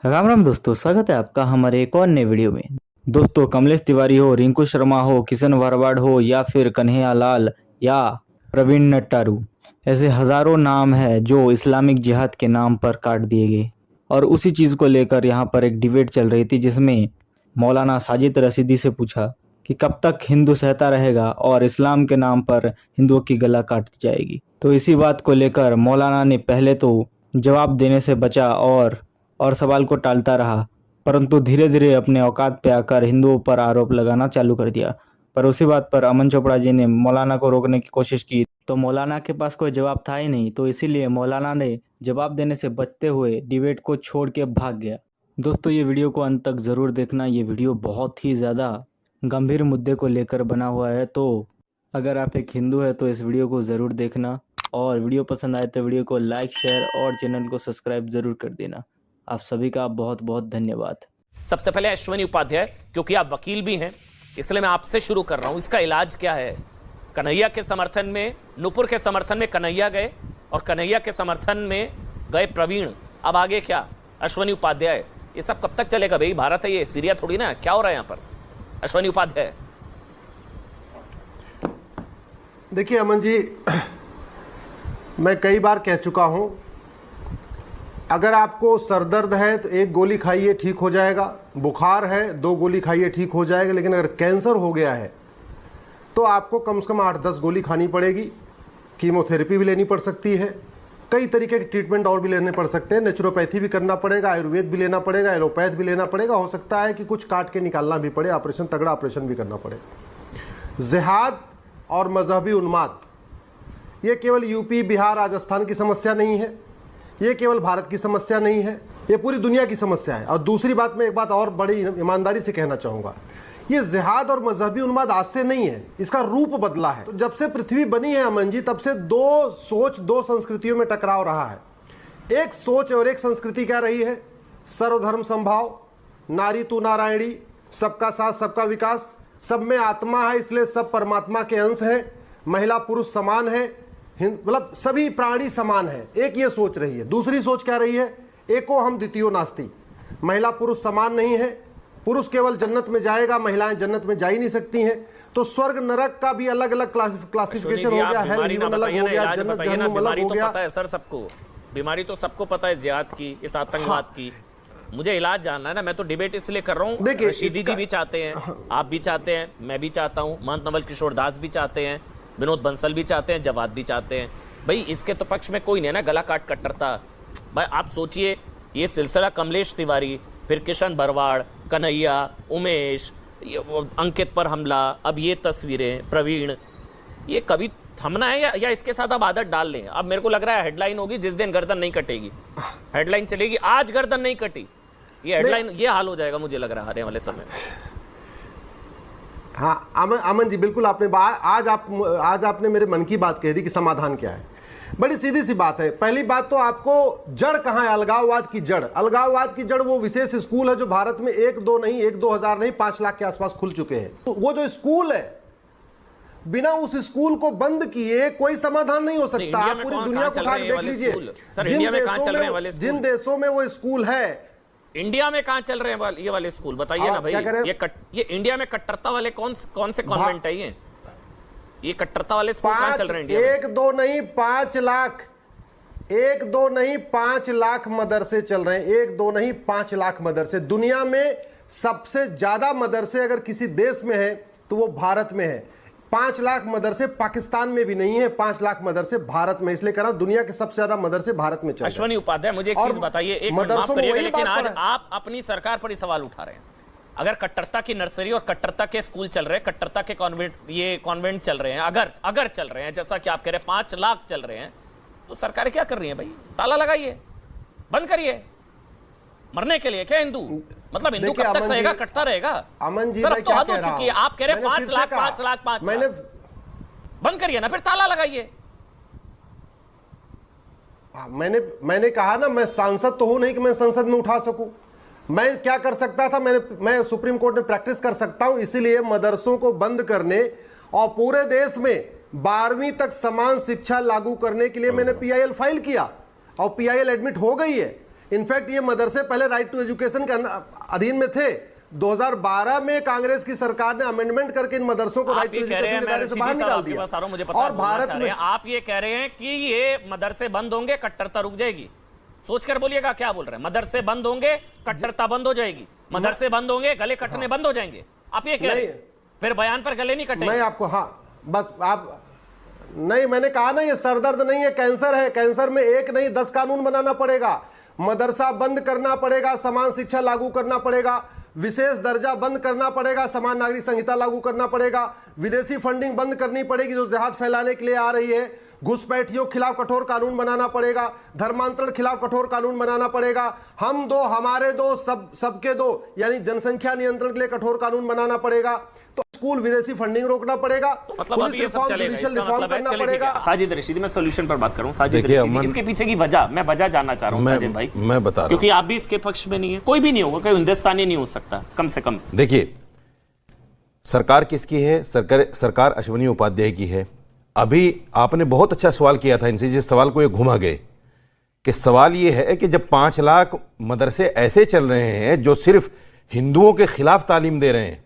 राम राम दोस्तों, स्वागत है आपका हमारे एक और नए वीडियो में। दोस्तों, कमलेश तिवारी हो, रिंकू शर्मा हो, किशन भरवाड़ हो या फिर कन्हैया लाल या प्रवीण नट्टारू, ऐसे हजारों नाम है जो इस्लामिक जिहाद के नाम पर काट दिए गए। और उसी चीज़ को लेकर यहाँ पर एक डिबेट चल रही थी जिसमें मौलाना साजिद रशीदी से पूछा कि कब तक हिंदू सहता रहेगा और इस्लाम के नाम पर हिंदुओं की गला काट दी जाएगी। तो इसी बात को लेकर मौलाना ने पहले तो जवाब देने से बचा और सवाल को टालता रहा, परंतु धीरे धीरे अपने औकात पे आकर हिंदुओं पर आरोप लगाना चालू कर दिया। पर उसी बात पर अमन चोपड़ा जी ने मौलाना को रोकने की कोशिश की तो मौलाना के पास कोई जवाब था ही नहीं, तो इसीलिए मौलाना ने जवाब देने से बचते हुए डिबेट को छोड़ के भाग गया। दोस्तों, ये वीडियो को अंत तक ज़रूर देखना। ये वीडियो बहुत ही ज़्यादा गंभीर मुद्दे को लेकर बना हुआ है, तो अगर आप एक हिंदू है तो इस वीडियो को ज़रूर देखना। और वीडियो पसंद आए तो वीडियो को लाइक, शेयर और चैनल को सब्सक्राइब ज़रूर कर देना। आप सभी का बहुत बहुत धन्यवाद। सबसे पहले अश्वनी उपाध्याय, क्योंकि आप वकील भी हैं इसलिए मैं आपसे शुरू कर रहा हूं। इसका इलाज क्या है? कन्हैया के समर्थन में, नूपुर के समर्थन में कन्हैया गए और कन्हैया के समर्थन में गए प्रवीण। अब आगे क्या? अश्वनी उपाध्याय, ये सब कब तक चलेगा भाई? भारत है ये, सीरिया थोड़ी ना। क्या हो रहा है यहां पर? अश्वनी उपाध्याय। देखिए अमन जी, मैं कई बार कह चुका हूं, अगर आपको सरदर्द है तो एक गोली खाइए ठीक हो जाएगा, बुखार है 2 गोली खाइए ठीक हो जाएगा, लेकिन अगर कैंसर हो गया है तो आपको कम से कम 8-10 गोली खानी पड़ेगी। कीमोथेरेपी भी लेनी पड़ सकती है, कई तरीके के ट्रीटमेंट और भी लेने पड़ सकते हैं। नेचुरोपैथी भी करना पड़ेगा, आयुर्वेद भी लेना पड़ेगा, एलोपैथ भी लेना पड़ेगा। हो सकता है कि कुछ काट के निकालना भी पड़े, ऑपरेशन, तगड़ा ऑपरेशन भी करना पड़े। जिहाद और मजहबी उन्माद ये केवल यूपी, बिहार, राजस्थान की समस्या नहीं है, ये केवल भारत की समस्या नहीं है, ये पूरी दुनिया की समस्या है। और दूसरी बात, मैं एक बात और बड़ी ईमानदारी से कहना चाहूँगा, ये जिहाद और मजहबी उन्माद आज से नहीं है, इसका रूप बदला है। तो जब से पृथ्वी बनी है अमन जी, तब से 2 सोच, 2 संस्कृतियों में टकराव रहा है। एक सोच और एक संस्कृति क्या रही है? सर्वधर्म समभाव, नारी तू नारायणी, सबका साथ सबका विकास, सब में आत्मा है इसलिए सब परमात्मा के अंश हैं, महिला पुरुष समान है, मतलब सभी प्राणी समान है। एक ये सोच रही है। दूसरी सोच क्या रही है? एको हम द्वितीयो नास्ति, महिला पुरुष समान नहीं है, पुरुष केवल जन्नत में जाएगा, महिलाएं जन्नत में जा ही नहीं सकती हैं। तो स्वर्ग नरक का भी अलग अलग क्लासिफिकेशन हो गया, हेल हेवन अलग हो गया, जन्नत जहन्नुम अलग हो गया। पता है सर सबको, बीमारी तो सबको पता है जिहाद की, इस आतंकवाद की। मुझे इलाज जानना है ना, मैं तो डिबेट इसलिए कर रहा हूँ। देखिए, रशीदी जी भी चाहते हैं, आप भी चाहते हैं, मैं भी चाहता हूँ, महंत नवल किशोर दास भी चाहते हैं, विनोद बंसल भी चाहते हैं, जवाद भी चाहते हैं। भाई इसके तो पक्ष में कोई नहीं है ना, गला काट कट्टरता। भाई आप सोचिए, ये सिलसिला कमलेश तिवारी, फिर किशन भरवाड़, कन्हैया, उमेश, अंकित पर हमला, अब ये तस्वीरें, प्रवीण, ये कभी थमना है या इसके साथ अब आदत डाल लें? अब मेरे को लग रहा है हेडलाइन होगी जिस दिन गर्दन नहीं कटेगी, हेडलाइन चलेगी आज गर्दन नहीं कटी, ये हेडलाइन, ये हाल हो जाएगा मुझे लग रहा है आने वाले समय में। हाँ अमन जी, बिल्कुल आपने आज आपने मेरे मन की बात कह दी कि समाधान क्या है। बड़ी सीधी सी बात है। पहली बात तो आपको जड़ कहाँ है? अलगाववाद की जड़। अलगाववाद की जड़ वो विशेष स्कूल है जो भारत में 1-2 नहीं, 1-2 हजार नहीं, 5 लाख के आसपास खुल चुके हैं। तो वो जो स्कूल है, बिना उस स्कूल को बंद किए कोई समाधान नहीं हो सकता। आप पूरी दुनिया को उठा के देख लीजिए, जिन देशों में वो स्कूल है। इंडिया में कहां चल रहे हैं ये वाले स्कूल? बताइए ना भाई। ये इंडिया में कट्टरता वाले कौन से कॉन्वेंट है? ये कट्टरता वाले स्कूल कहां चल रहे हैं इंडिया में? 1-2 नहीं 5 लाख, 1-2 नहीं 5 लाख मदरसे चल रहे हैं। 1-2 नहीं 5 लाख मदरसे। दुनिया में सबसे ज्यादा मदरसे अगर किसी देश में है तो वो भारत में है। 5 लाख मदरसे पाकिस्तान में भी नहीं है, 5 लाख मदरसे भारत में। इसलिए कह रहा हूं, दुनिया के सबसे ज्यादा मदरसे भारत में चल रहे हैं। अश्वनी उपाध्याय, मुझे एक चीज बताइए, एक मिनट माफ करिएगा, लेकिन आज आप अपनी सरकार पर ही सवाल उठा रहे हैं। अगर कट्टरता की नर्सरी और कट्टरता के स्कूल चल रहे हैं, कट्टरता के कॉन्वेंट चल रहे हैं, अगर चल रहे हैं जैसा कि आप कह रहे हैं 5 लाख चल रहे हैं, तो सरकार क्या कर रही है भाई? ताला लगाइए, बंद करिए। मरने के लिए क्या हिंदू? मतलब हिंदू कब तक सहेगा, कटता रहेगा? अमन जी, सर अब तो हद हो चुकी है। आप कह रहे हैं 5 लाख, 5 लाख, 5 लाख, बंद करिए ना, फिर ताला लगाइए। मैंने कहा ना, मैं सांसद तो हूं नहीं कि मैं संसद में उठा सकूं। मैं क्या कर सकता था? मैं सुप्रीम कोर्ट में प्रैक्टिस कर सकता हूं। इसीलिए मदरसों को बंद करने और पूरे देश में 12वीं तक समान शिक्षा लागू करने के लिए मैंने PIL फाइल किया और PIL एडमिट हो गई है। इनफैक्ट ये मदरसे पहले राइट टू एजुकेशन के अधीन में थे। 2012 में कांग्रेस की सरकार ने अमेंडमेंट करके इन मदरसों को राइट टू एजुकेशन के दायरे से बाहर निकाल दिया। मुझे पता और भारत में आप ये कह रहे हैं कि ये मदरसे बंद होंगे, कट्टरता रुक जाएगी। सोचकर बोलिएगा क्या बोल रहे हैं। मदरसे बंद होंगे, कट्टरता बंद हो जाएगी। मदरसे बंद होंगे, गले कटने बंद हो जाएंगे। आप ये कह रहे हैं, फिर बयान पर गले नहीं कटेंगे। मैं आपको, हाँ बस आप नहीं, मैंने कहा ना ये सरदर्द नहीं है, कैंसर है। कैंसर में एक नहीं 10 कानून बनाना पड़ेगा। मदरसा बंद करना पड़ेगा, समान शिक्षा लागू करना पड़ेगा, विशेष दर्जा बंद करना पड़ेगा, समान नागरिक संहिता लागू करना पड़ेगा, विदेशी फंडिंग बंद करनी पड़ेगी जो जिहाद फैलाने के लिए आ रही है, घुसपैठियों खिलाफ कठोर कानून बनाना पड़ेगा, धर्मांतरण खिलाफ कठोर कानून बनाना पड़ेगा, हम दो हमारे दो सबके दो यानी जनसंख्या नियंत्रण के लिए कठोर कानून बनाना पड़ेगा। तो स्कूल विदेशी फंडिंग रोकना पड़ेगा, मतलब पुलिस रिफॉर्म, जुडिशियल रिफॉर्म करना पड़ेगा। साजिद रशीदी, मैं सॉल्यूशन पर बात करूं। साजिद रशीदी, इसके पीछे की वजह मैं जानना चाह रहा हूं साजिद भाई। मैं बता रहा हूं, क्योंकि आप भी इसके पक्ष में नहीं है, कोई भी नहीं होगा, कोई हिंदुस्तानी नहीं हो सकता कम से कम। देखिए सरकार किसकी है? सरकार अश्विनी उपाध्याय की है। अभी आपने बहुत अच्छा सवाल किया था इनसे, जिस सवाल को ये घुमा गए कि सवाल ये है कि जब 5 लाख मदरसे ऐसे चल रहे हैं जो सिर्फ हिंदुओं के खिलाफ तालीम दे रहे हैं,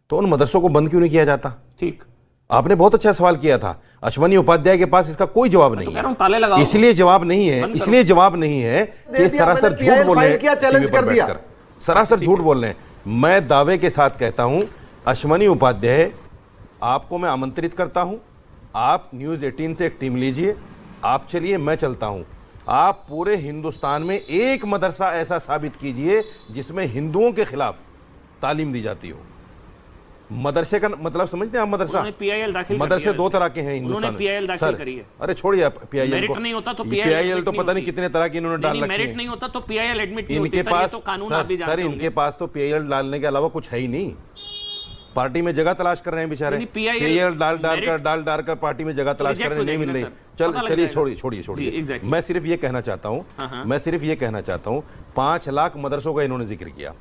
तो उन मदरसों को बंद क्यों नहीं किया जाता? ठीक, आपने बहुत अच्छा सवाल किया था। अश्विनी उपाध्याय के पास इसका कोई जवाब नहीं है, ताले लगाओ। इसलिए जवाब नहीं है, इसलिए जवाब नहीं है कि सरासर झूठ बोल रहे हैं, चैलेंज कर दिया, सरासर झूठ बोल रहे हैं। मैं दावे के साथ कहता हूं, अश्विनी उपाध्याय, आपको मैं आमंत्रित करता हूं, आप न्यूज़ 18 से एक टीम लीजिए, आप चलिए, मैं चलता हूं। आप पूरे हिंदुस्तान में एक मदरसा ऐसा साबित कीजिए जिसमें हिंदुओं के खिलाफ तालीम दी जाती हो। मदरसे का मतलब समझते हैं आप? मदरसा PIL दाखिल मदरसे 2 तरह के हैं हिंदुस्तान में। PIL दाखिल करी है। अरे छोड़िए PIL मेरिट को, नहीं होता तो PIL तो पता नहीं कितने तरह की इन्होंने डाल रखी है। मेरिट नहीं होता तो PIL एडमिट नहीं होती। इनके पास तो कानून आप भी जानते सर, इनके पास तो PIL डालने के अलावा कुछ है ही नहीं। पार्टी में जगह तलाश कर रहे हैं बेचारे, PIL डाल कर पार्टी में जगह तलाश कर रहे हैं, नहीं मिल रही। चलिए छोड़िए। मैं सिर्फ ये कहना चाहता हूं, 5 लाख मदरसों का इन्होंने जिक्र किया।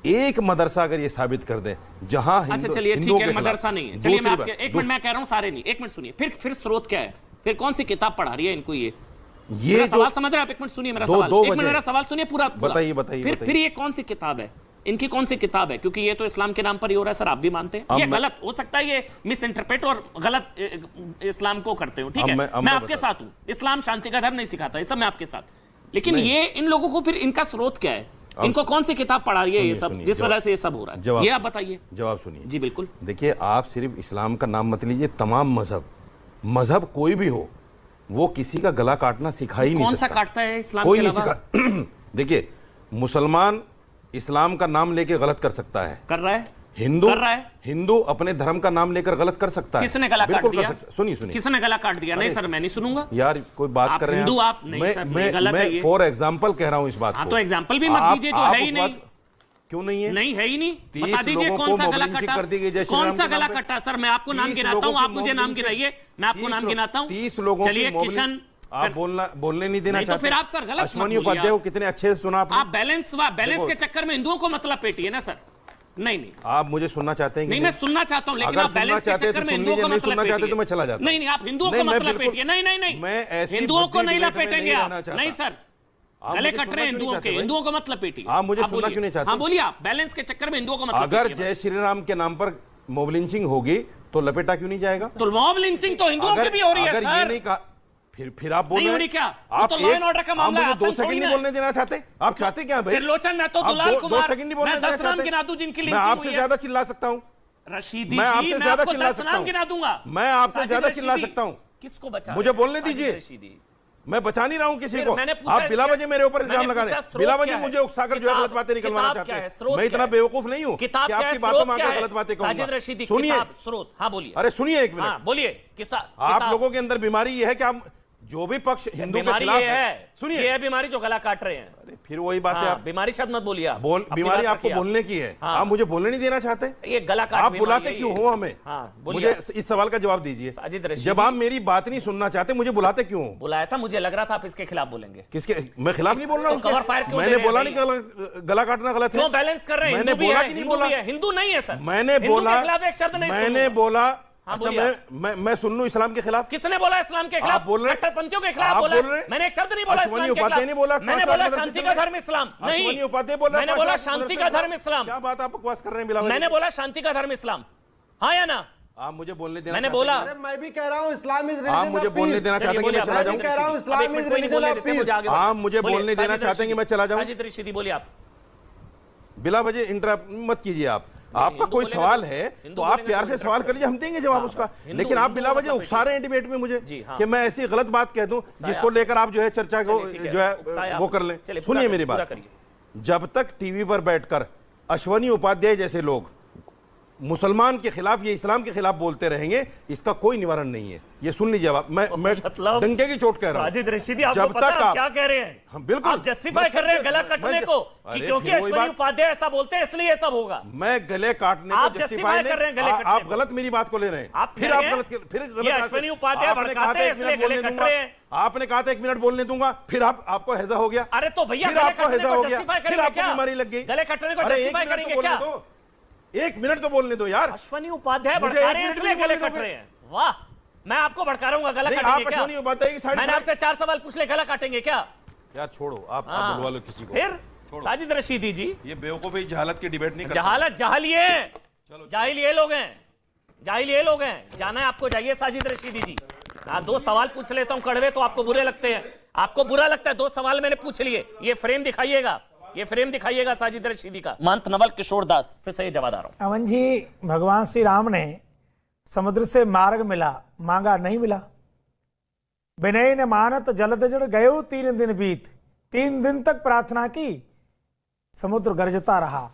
एक मदरसा अगर ये साबित कर दे जहां अच्छा चलिए ठीक है, मदरसा नहीं है। चलिए मैं आपके एक मिनट मैं कह रहा हूं, सारे नहीं, एक मिनट सुनिए। फिर स्रोत क्या है? फिर कौन सी किताब पढ़ा रही है इनको? ये सवाल समझ रहे हैं आप? एक मिनट सुनिए मेरा सवाल, एक मिनट मेरा सवाल सुनिए पूरा। बताइए। फिर ये कौन सी किताब है? इनकी कौन सी किताब है? क्योंकि ये तो इस्लाम के नाम पर ही हो रहा है सर, आप भी मानते हैं। ये गलत हो सकता है, ये मिस इंटरप्रेट और गलत इस्लाम को करते हो, ठीक है, मैं आपके साथ हूं। इस्लाम शांति का धर्म नहीं सिखाता, ये सब मैं आपके साथ। लेकिन ये इन लोगों को फिर इनका स्रोत क्या है? इनको कौन सी किताब पढ़ा रही है ये सब, जिस वजह से ये सब हो रहा है? ये आप बताइए। जवाब सुनिए जी बिल्कुल। देखिए, आप सिर्फ इस्लाम का नाम मत लीजिए, तमाम मजहब कोई भी हो, वो किसी का गला काटना सिखा ही नहीं सकता। कौन सा काटता है इस्लाम कोई के नहीं सिखा। देखिए, मुसलमान इस्लाम का नाम लेके गलत कर सकता है, कर रहा है। हिंदू अपने धर्म का नाम लेकर गलत कर सकता है। किसने गला काट दिया? सुनिए, किसने गला काट दिया? नहीं सर, मैं नहीं सुनूंगा यार, कोई बात कर रहे हैं हिंदू आप नहीं सर, मैं फॉर एग्जाम्पल कह रहा हूं इस बात को। तो एग्जाम्पल भी मत दीजिए जो है ही नहीं। क्यों नहीं है? नहीं है ही नहीं। बता दीजिए कौन सा गला कटा, कौन सा गला कटा? सर मैं आपको नाम गिनाता हूँ, आप मुझे नाम गिनाइए, मैं आपको नाम गिनाता हूँ। 30 लोगों, चलिए किशन, आप बोलने नहीं देना चाहते? तो फिर आप सर गलत अश्विनी उपाध्याय को कितने अच्छे से सुना आपने? आप बैलेंस के चक्कर में हिंदुओं को मतलब पेटिए ना सर। नहीं आप मुझे सुनना चाहते हैं? नहीं, मैं सुनना चाहता हूँ, लेकिन आप बैलेंस के चक्कर में हिंदुओं को मतलब पेटिए। तो मैं चला जाता हूं। नहीं, आप हिंदुओं को मतलब पेटिए। नहीं, मैं हिंदुओं को नहीं लपेटेंगे आप। नहीं सर, गले कट रहे हैं हिंदुओं के, हिंदुओं को मतलब पेटिए। आप मुझे सुनना क्यों नहीं चाहते? हाँ बोलिए, आप बैलेंस के चक्कर में हिंदुओं को मतलब। अगर जय श्री राम के नाम पर मॉब लिंचिंग होगी तो लपेटा क्यों नहीं जाएगा? तो मॉब लिंचिंग तो हिंदुओं की भी हो रही है सर। ये नहीं कहा, फिर आप बोल रहे हैं क्या? आप तो लॉ एंड ऑर्डर का मामला है। 2 सेकंड नहीं बोलने देना चाहते? आप चाहते क्या भाई? त्रिलोचन, मैं तो दुलाल कुमार, 2 सेकंड नहीं बोलने देना चाहते? मैं आपसे ज्यादा चिल्ला सकता हूं रशीदी, मैं आपसे ज्यादा चिल्ला सकता हूं, गिना दूंगा। मैं आपसे ज्यादा चिल्ला सकता हूं। किसको बचा? मुझे बोलने दीजिए, मैं बचा नहीं रहा हूं किसी को। आप बिला वजह मेरे ऊपर इल्जाम लगा रहे हैं, बिला वजह मुझे उकसाकर जो है गलत बातें निकलवाना चाहते हैं। मैं इतना बेवकूफ नहीं हूं कि आपकी बातों में आकर गलत बातें कहूंगा। सुनिए, स्रोत, हाँ बोलिए। अरे सुनिए एक मिनट, बोलिए। आप लोगों के अंदर बीमारी ये है कि आप जो भी पक्ष हिंदू के खिलाफ है, सुनिए, ये बीमारी जो गला काट रहे हैं। अरे फिर वही बात है, आप बीमारी शब्द मत बोलिए। बीमारी आपको बोलने की है, आप मुझे बोलने नहीं देना चाहते? ये गला काट, आप बुलाते क्यों हो हमें? मुझे इस सवाल का जवाब दीजिए। जब आप मेरी बात नहीं सुनना चाहते, मुझे बुलाते क्यों? बुलाया था, मुझे लग रहा था आप इसके खिलाफ बोलेंगे। किसके? मैं खिलाफ नहीं बोल रहा हूँ, मैंने बोला नहीं गला काटना गलत है। बैलेंस कर रहे हैं, मैंने बोला कि नहीं बोला? हिंदू नहीं है सर, मैंने बोला हाँ, अच्छा, बोलिए मैं सुन लूं इस्लाम के खिलाफ? किसने बोला इस्लाम के खिलाफ? आप बोल रहे हैं, कट्टरपंथियों के खिलाफ आप बोला बोल रहे हैं। मैंने एक शब्द नहीं बोला अश्वनी इस्लाम के उपाध्याय खिलाफ। नहीं बोला मैंने बोला शांति का धर्म इस्लाम नहीं। अश्वनी उपाध्याय बोल रहा है मैंने बोला पांच लाख शांति मदरसे का धर्म इस्लाम। क्या बात आप बकवास कर रहे हैं बिलावल? मैंने बोला शांति का धर्म इस्लाम, हाँ या ना? आप मुझे बोलने देना मैंने चाहते बोला हैं? अरे मैं भी कह रहा हूँ इस्लाम इज आप मुझे बोलने देना चाहते हैं कि मैं चला जाऊं? कह रहा हूं Islam is religion of peace. आप मुझे बोलने देना चाहते हैं कि मैं चला जाऊं? साजिद रशीदी बोलिए आप। बिला वजह इंटरप्ट मत कीजिए आप। आपका कोई सवाल है तो आप प्यार से सवाल करिए, हम देंगे जवाब उसका। लेकिन आप बिला वजह उकसा रहे हैं डिबेट में मुझे कि मैं ऐसी गलत बात कह दूं जिसको लेकर आप जो है चर्चा को जो है वो कर लें। सुनिए मेरी बात, जब तक टीवी पर बैठकर अश्वनी उपाध्याय जैसे लोग मुसलमान के खिलाफ, ये इस्लाम के खिलाफ बोलते रहेंगे, इसका कोई निवारण नहीं है। ये सुन लीजिए आप, मैं मतलब डंके की चोट कह रहा हूं। साजिद रशीदी, आपको पता है आप क्या कह रहे हैं? हम बिल्कुल आप जस्टिफाई कर रहे हैं गला कटने को कि क्योंकि अश्वनी उपाध्याय ऐसा बोलते हैं इसलिए सब होगा। मैं गले काटने को जस्टिफाई कर रहे हैं, गले काटने आप गलत मेरी बात को ले रहे हैं। फिर आप गलत अश्वनी उपाध्याय भड़काते हैं इसलिए गले कट रहे हैं। आपने कहा था 1 मिनट बोलने दूंगा, फिर आपको हैजा हो गया। अरे तो भैया फिर आपको हैजा हो गया, फिर आपको क्या? बीमारी लग गई। गले कटने को जस्टिफाई करेंगे क्या? 1 मिनट तो बोलने दो यार। अश्वनी उपाध्याय भड़का रहे हैं इसलिए गले कट रहे हैं। वाह, मैं आपको भड़का रहा हूँ, गला काटेंगे क्या? मैंने आपसे 4 सवाल पूछ ले, गला काटेंगे क्या? यार छोड़ो, आप बुलवा लो किसी को। फिर साजिद रशीदी जी, ये बेवकूफी जहालत की डिबेट नहीं करता। जहालत जाहिल ये लोग हैं, जाहिल ये लोग हैं। जाना है आपको, जाइए साजिद रशीदी जी। 2 सवाल पूछ लेता हूं कड़वे तो आपको बुरे लगते हैं, आपको बुरा लगता है। 2 सवाल मैंने पूछ लिए, ये फ्रेम दिखाइएगा, ये फ्रेम दिखाइएगा साजिद रशीदी का। महंत नवल किशोर दास, फिर से ये जवाब आ रहा हूं। अमन जी, भगवान श्री राम ने समुद्र से मार्ग मिला, मांगा नहीं मिला। विनय ने मानत जलद जड़ गयो 3 दिन बीत। 3 दिन तक प्रार्थना की, समुद्र गरजता रहा।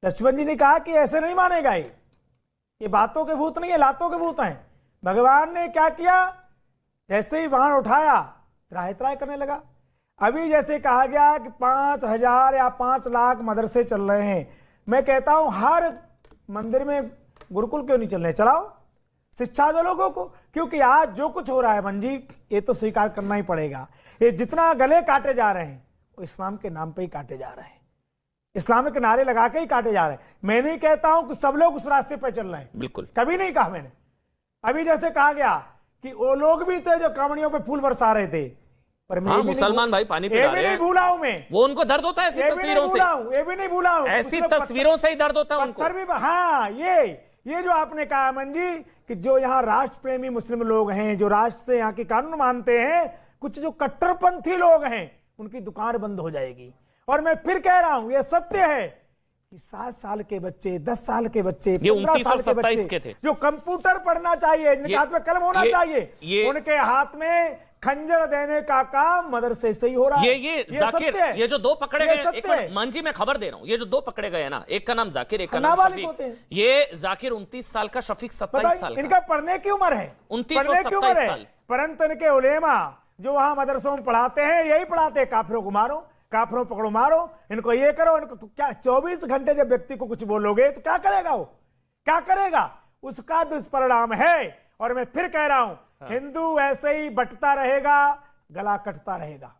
लक्ष्मण जी ने कहा कि ऐसे नहीं मानेगा, ये बातों के भूत नहीं है, लातों के भूत हैं। भगवान ने क्या किया, जैसे ही बाण उठाया त्राही त्राही करने लगा। अभी जैसे कहा गया कि 5000 या 5 लाख मदरसे चल रहे हैं, मैं कहता हूं हर मंदिर में गुरुकुल क्यों नहीं चल रहे? चलाओ, शिक्षा दो लोगों को। क्योंकि आज जो कुछ हो रहा है मंजी, ये तो स्वीकार करना ही पड़ेगा। ये जितना गले काटे जा रहे हैं वो इस्लाम के नाम पे ही काटे जा रहे हैं, इस्लामिक नारे लगा के ही काटे जा रहे हैं। मैं नहीं कहता हूं कि सब लोग उस रास्ते पर चल रहे हैं, बिल्कुल कभी नहीं कहा मैंने। अभी जैसे कहा गया कि वो लोग भी थे जो कांवड़ियों पे फूल बरसा रहे थे, पर मैं मुसलमान भाई पानी पिला रहे हैं, नहीं भूला हूं मैं। वो उनको दर्द होता है ऐसी तस्वीरों से, ये भी नहीं भूला हूं, ऐसी तस्वीरों से ही दर्द होता है उनको। हाँ, ये जो आपने कहा अमन जी कि जो यहाँ राष्ट्र प्रेमी मुस्लिम लोग हैं, जो राष्ट्र से यहाँ के कानून मानते हैं, कुछ जो कट्टरपंथी लोग हैं, उनकी दुकान बंद हो जाएगी। और मैं फिर कह रहा हूं, ये सत्य है कि 7 साल के बच्चे, 10 साल के बच्चे, 15 साल के बच्चे थे, जो कंप्यूटर पढ़ना चाहिए, जिनके हाथ में कलम होना चाहिए, उनके हाथ में खंजर देने का काम मदरसे से ही हो रहा है। ये जाकिर, ये जो 2 पकड़े गए, मान जी मैं खबर दे रहा हूं, ये जो 2 पकड़े गए ना, एक का नाम जाकिर, एक का नाम शफीक। ये जाकिर 29 साल का, शफीक 27 साल का। इनका पढ़ने की उम्र है, 29 और 27 साल। परंतु इनके उलेमा जो वहां मदरसों में पढ़ाते हैं, यही पढ़ाते हैं काफिरों को मारो, काफिरों पकड़ो मारो, इनको ये करो, इनको तो क्या 24 घंटे जब व्यक्ति को कुछ बोलोगे तो क्या करेगा? वो क्या करेगा? उसका दुष्परिणाम है। और मैं फिर कह रहा हूं, हिंदू ऐसे ही बंटता रहेगा, गला कटता रहेगा।